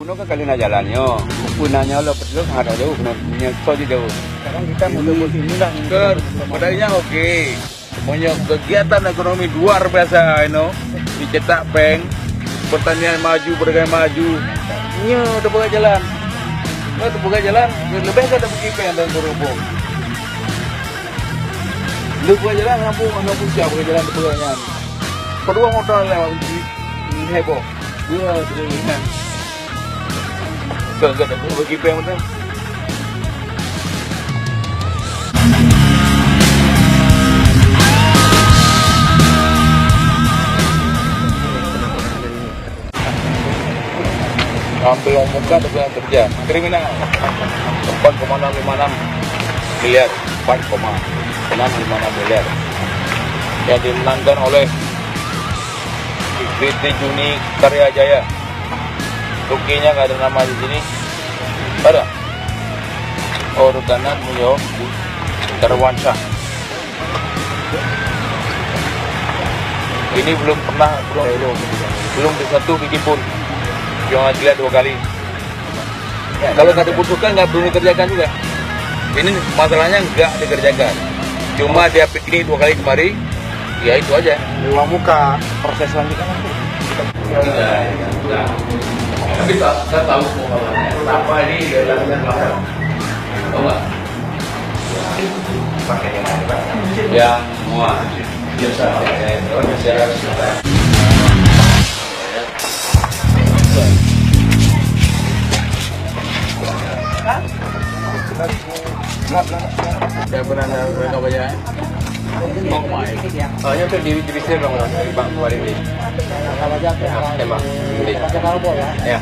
Puno kan kali na jalannya, punanya lo perlu ada jauh, punanya soji jauh. Sekarang kita mau ke sini lah. Kan, modalnya oke. Punya kegiatan ekonomi luar biasa, dicetak bank, pertanian maju, perdagangan maju. Nya udah buka jalan. Udah buka jalan, lebih kan ada begitu yang dan berhubung. Udah buka jalan, ngampung siapa buka jalan di bukannya. Kedua motor lewat heboh. Dua terlihat. Gak ada begitu yang benar. Ambil muka dengan kerja kriminal 4,656 miliar 4,656 miliar yang dimenangkan oleh PT Juni Karya Jaya. Rukinya nggak ada nama di sini, ada. Oh, rekanan Mulyo Darwansyah. Ini belum satu biji pun. Yang dilihat 2 kali. Ya, kalau nggak dibutuhkan nggak perlu dikerjakan juga. Ini masalahnya nggak dikerjakan. Cuma dia ini 2 kali kemari, ya itu aja. Uang muka proses selanjutnya nanti. Enggak. Tapi saya tahu kenapa ini dilakukan lapor. Tahu nggak? Pakai yang mana, Pak? Yang semua. Biasa. Saya pernah ada banyak. Oh my. Hanya untuk divisi bang dari Bang Kuari ini. Tembak. Ya.